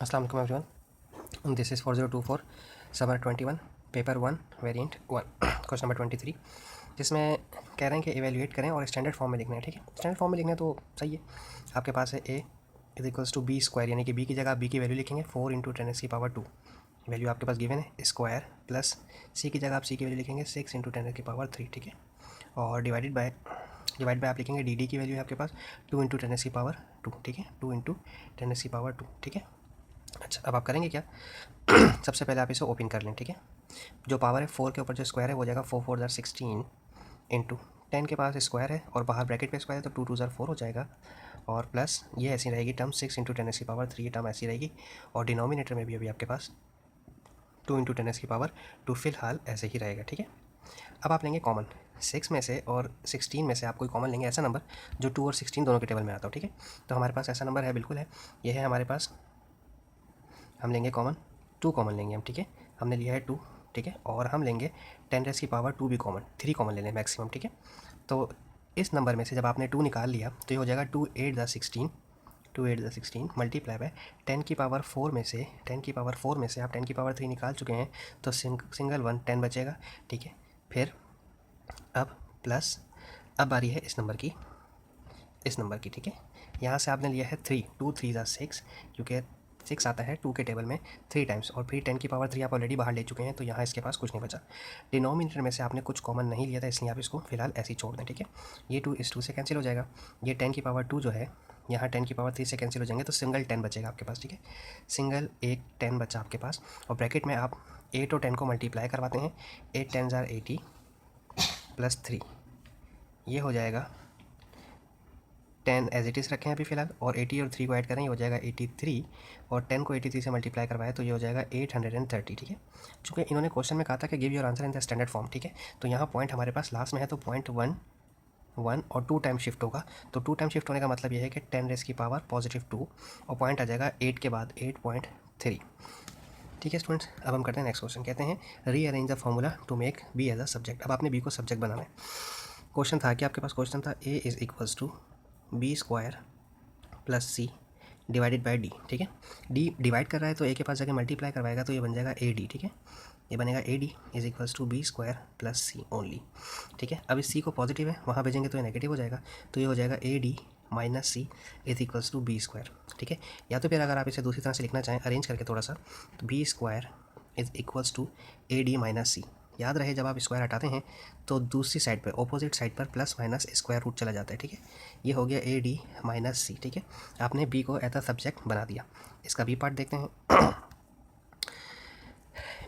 अस्सलाम वालेकुम everyone, this is 4024 summer 21 paper 1 variant 1 question number 23, जिसमें कह रहे हैं कि इवेल्युएट करें और स्टैंडर्ड फॉर्म में लिखना है। ठीक है, स्टैंडर्ड फॉर्म में लिखना है तो सही है। आपके पास है A is equals to B square, यानी कि बी की जगह आप बी की वैल्यू लिखेंगे 4 इंटू 10⁻²। वैल्यू आपके पास गिवन है स्क्वायर, प्लस सी की जगह आप सी की वैल्यू लिखेंगे 6 इंटू 10⁻3। ठीक है, और डिवाइड बाय आप लिखेंगे डी की वैल्यू है आपके पास 2 इंटू 10⁻²। ठीक है, 2 इंटू 10⁻²। ठीक है, अच्छा अब आप करेंगे क्या सबसे पहले आप इसे ओपन कर लें। ठीक है, जो पावर है 4 के ऊपर जो स्क्वायर है वो जाएगा 4 4 16 इंटू 10 के पास स्क्वायर है और बाहर ब्रैकेट पे स्क्वायर है तो 2 2 4 हो जाएगा, और प्लस ये ऐसी रहेगी टर्म 6 इंटू 10⁻3, ये टर्म ऐसी रहेगी, और डिनोमिनेटर में भी अभी आपके पास 2 इंटू 10⁻2 फिलहाल ऐसे ही रहेगा। ठीक है, अब आप लेंगे कॉमन 6 में से और 16 में से आप कोई कॉमन लेंगे, ऐसा नंबर जो 2 और 16 दोनों के टेबल में आता हो। ठीक है, तो हमारे पास ऐसा नंबर है, बिल्कुल है, ये है हमारे पास। हम लेंगे कॉमन 2 कॉमन लेंगे हम। ठीक है, हमने लिया है 2। ठीक है, और हम लेंगे 10⁻2 भी कॉमन, 3 कॉमन ले लें मैक्सिमम। ठीक है, तो इस नंबर में से जब आपने 2 निकाल लिया तो ये हो जाएगा 2 8 16, 2 8 16 मल्टीप्लाई बाय 10⁻4 में से, 10⁻4 में से आप 10⁻3 निकाल चुके हैं तो सिंगल 1 10 बचेगा। ठीक है, फिर अब प्लस, अब बारी है इस नंबर की, इस नंबर की। ठीक है, यहाँ से आपने लिया है 3, 2 3 6, क्योंकि 6 आता है 2 के टेबल में 3 टाइम्स, और फिर 10⁻3 आप ऑलरेडी बाहर ले चुके हैं तो यहाँ इसके पास कुछ नहीं बचा। डिनोमिनेटर में से आपने कुछ कॉमन नहीं लिया था, इसलिए आप इसको फिलहाल ऐसे ही छोड़ दें। ठीक है, ये 2 इस 2 से कैंसिल हो जाएगा, ये 10⁻2 जो है यहाँ 10⁻3 से कैंसिल हो जाएंगे तो सिंगल 10 बचेगा आपके पास। ठीक है, सिंगल एक 10 बचा आपके पास, और ब्रैकेट में आप 8 और 10 को मल्टीप्लाई करवाते हैं, 8 10 80 प्लस 3, ये हो जाएगा 10 एज इट इज़ रखें अभी फ़िलहाल, और 80 और 3 को ऐड करें, ये हो जाएगा 83, और 10 को 83 से मल्टीप्लाई करवाया तो ये हो जाएगा 830। ठीक है, चूँकि इन्होंने क्वेश्चन में कहा था कि give your answer in the standard form. ठीक है, तो यहाँ पॉइंट हमारे पास लास्ट में है तो पॉइंट 1 1 और 2 टाइम शिफ्ट होगा, तो 2 टाइम शिफ्ट होने का मतलब ये है कि 10⁻2 और पॉइंट आ जाएगा 8 के बाद 8.3। ठीक है स्टूडेंट्स, अब हम करते हैं नेक्स्ट क्वेश्चन। कहते हैं rearrange the formula to make B as a subject. अब आपने बी को सब्जेक्ट बनाना है। क्वेश्चन था कि आपके पास क्वेश्चन था A is equals to B square plus C divided by D. ठीक है, डी डिवाइड कर रहा है तो ए के पास जाके मल्टीप्लाई करवाएगा तो ये बन जाएगा ए डी। ठीक है, ये बनेगा A D is equals to B square plus C only. ठीक है, अब इस सी को पॉजिटिव है वहाँ भेजेंगे तो ये नेगेटिव हो जाएगा, तो ये हो जाएगा A D minus C is equals to B square. ठीक है, या तो फिर अगर आप इसे दूसरी तरह से लिखना चाहें अरेंज करके थोड़ा सा, तो B square is equals to A D minus C. याद रहे जब आप स्क्वायर हटाते हैं तो दूसरी साइड पर, ऑपोजिट साइड पर प्लस माइनस स्क्वायर रूट चला जाता है। ठीक है, ये हो गया ए डी माइनस सी। ठीक है, आपने बी को एज अ सब्जेक्ट बना दिया। इसका बी पार्ट देखते हैं।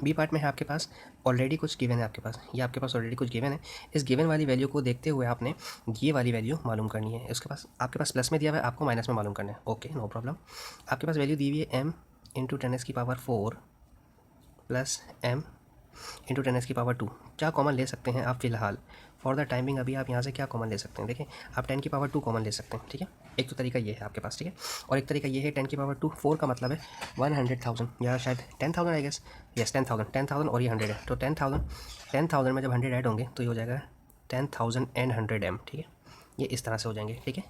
बी पार्ट में है आपके पास ऑलरेडी कुछ गिवन है, आपके पास ये आपके पास ऑलरेडी कुछ गिवन है। इस गिवन वाली वैल्यू को देखते हुए आपने ये वाली वैल्यू मालूम करनी है। उसके पास आपके पास प्लस में दिया हुआ है, आपको माइनस में मालूम करना है। Okay, no problem. आपके पास वैल्यू दी हुई है m into 10⁻4 plus m into 10⁻2। क्या कॉमन ले सकते हैं आप फिलहाल फॉर द टाइमिंग? अभी आप यहाँ से क्या कॉमन ले सकते हैं? देखें, आप 10⁻2 कॉमन ले सकते हैं। ठीक है, एक तो तरीका ये है आपके पास। ठीक है, और एक तरीका ये है 10⁻2 4 का मतलब है 100,000 या शायद 10,000 आई गेस, यस 10,000 और ये 100 है तो 10,000 में जब 100 ऐड होंगे तो ये हो जाएगा 10,100 m। ठीक है, ये इस तरह से हो जाएंगे। ठीक है,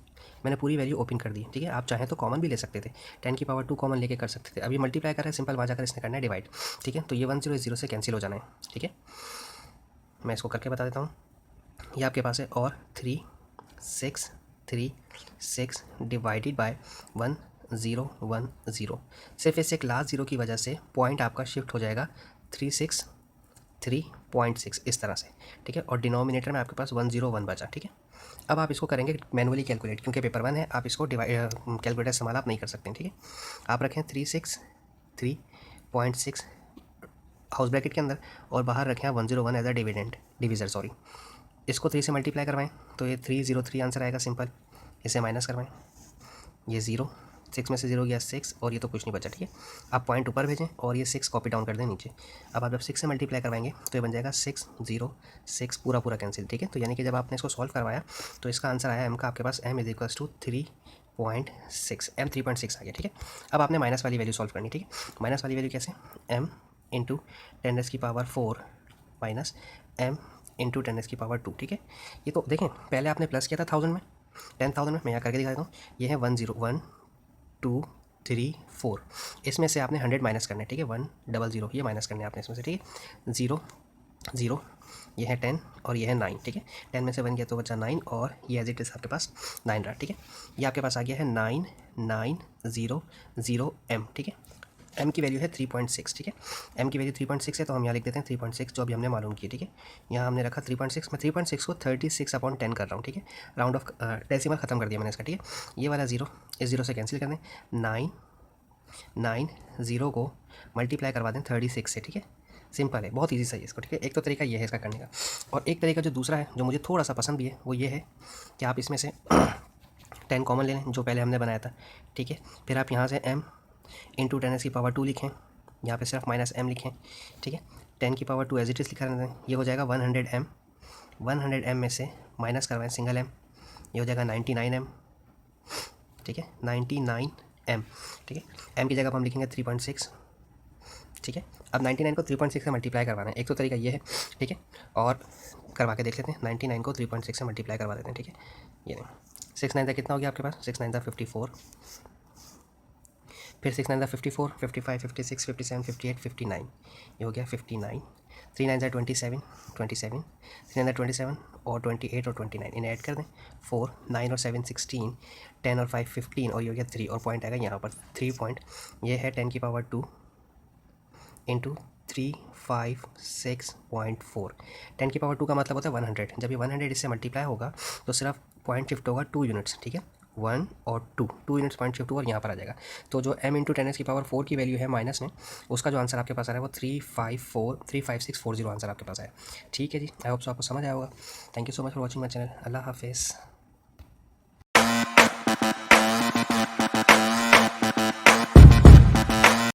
मैंने पूरी वैल्यू ओपन कर दी। ठीक है, आप चाहें तो कॉमन भी ले सकते थे, 10⁻2 कॉमन लेके कर सकते थे। अभी मल्टीप्लाई कर रहे हैं, सिंपल बात जाकर इसने करना है डिवाइड। ठीक है, तो ये 1 0 0 से कैंसिल हो जाना है। ठीक है, मैं इसको करके बता देता हूँ। ये आपके पास है और 3 6 3 6 डिवाइडेड बाय 1 0 1 0। सिर्फ इस एक लास्ट जीरो की वजह से पॉइंट आपका शिफ्ट हो जाएगा 363.6 इस तरह से। ठीक है, और डिनोमिनेटर में आपके पास 101 बचा। ठीक है, अब आप इसको करेंगे मैनुअली कैलकुलेट, क्योंकि पेपर 1 है, आप इसको डिवाइड कैलकुलेटर इस्तेमाल आप नहीं कर सकते। ठीक है, आप रखें 363.6 हाउस ब्रैकेट के अंदर, और बाहर रखें 101 एज अ डिविज़र सॉरी। इसको 3 से मल्टीप्लाई करवाएं तो ये 303 आंसर आएगा सिंपल। इसे माइनस करवाएं, ये 0, 6 में से 0 गया 6, और ये तो कुछ नहीं बचा। ठीक है, आप पॉइंट ऊपर भेजें और ये 6 कॉपी डाउन कर दें नीचे। अब आप जब 6 से मल्टीप्लाई करवाएंगे तो ये बन जाएगा 6 0 6 पूरा कैंसिल। ठीक है, तो यानी कि जब आपने इसको सॉल्व करवाया तो इसका आंसर आया m का आपके पास m is equals to 3.6, m 3.6 आ गया। ठीक है, अब आपने माइनस वाली वैल्यू सॉल्व करनी। ठीक है, माइनस वाली वैल्यू कैसे? m into 10⁻4 minus m into 10⁻2। ठीक है, ये तो देखें पहले आपने प्लस किया था 1000 में, 10,000 में मैं यहाँ करके दिखा देता हूँ। ये है 1 0 1 2 4। इसमें से आपने 100 माइनस करना है, ठीक है, 100 ये माइनस करने हैं आपने इसमें से, ठीक है। 0 0 ये है 10 और ये है 9, ठीक है। 10 में से 1 गया तो बचा 9 और ये एज इट इज़ आपके पास 9 रहा, ठीक है। ये आपके पास आ गया है 9900 m, ठीक है। m की वैल्यू है 3.6, ठीक है। m की वैल्यू 3.6 है तो हम यहाँ लिख देते हैं 3.6 जो अभी हमने मालूम की, ठीक है। यहाँ हमने रखा 3.6, मैं 3.6 को 36/10 कर रहा हूँ, ठीक है। राउंड ऑफ डेसिमल ख़त्म कर दिया मैंने इसका, ठीक है। ये वाला 0 इस 0 से कैंसिल कर दें, 990 को मल्टीप्लाई करवा दें 36 से, ठीक है। सिंपल है, बहुत इजी सा है इसको, ठीक है। एक तो तरीका ये है इसका करने का, और एक तरीका जो दूसरा है जो मुझे थोड़ा सा पसंद भी है वो ये है कि आप इसमें से 10 कॉमन ले लें जो पहले हमने बनाया था, ठीक है। फिर आप यहाँ से m इंटू 10 की पावर 2 लिखें, यहाँ पे सिर्फ -m लिखें, ठीक है। 10 की पावर 2 एज इट इज़ लिखा रहता है, ये हो जाएगा 100m। 100m में से माइनस करवाएं सिंगल m, ये हो जाएगा 99m, ठीक है, 99m, ठीक है। m की जगह पर हम लिखेंगे 3.6, ठीक है। अब 99 को 3.6 से मल्टीप्लाई करवाना है, एक तो तरीका ये है, ठीक है, और करवा के देख लेते हैं। 99 को 3.6 से मल्टीप्लाई करवा देते हैं, ठीक है। ये नहीं 6 9 कितना हो गया आपके पास, 6 9 54, फिर 6 9 54, 55 56 57 58 59, ये हो गया 59। 3 9 27 27, 3 9 27 और 28 और 29 इन्हें ऐड कर दें, 4 9 और 7 16, 10 और 5 15 और ये हो गया 3 और पॉइंट आएगा यहाँ पर 3 पॉइंट, ये है 10 की पावर 2 इंटू 356.4। 10 की पावर 2 का मतलब होता है 100। जब ये 100 इससे मल्टीप्लाई होगा तो सिर्फ पॉइंट शिफ्ट होगा 2 यूनिट्स, ठीक है। 1 और 2 यूनिट्स पॉइंट शिफ्ट हुआ और यहाँ पर आ जाएगा। तो जो m इंटू 10 की पावर 4 की वैल्यू है माइनस में, उसका जो आंसर आपके पास आ रहा है वो 35640 आंसर आपके पास आया, ठीक है जी। आई होप सो आपको समझ आया होगा। Thank you so much for watching my channel. अल्लाह हाफिज़।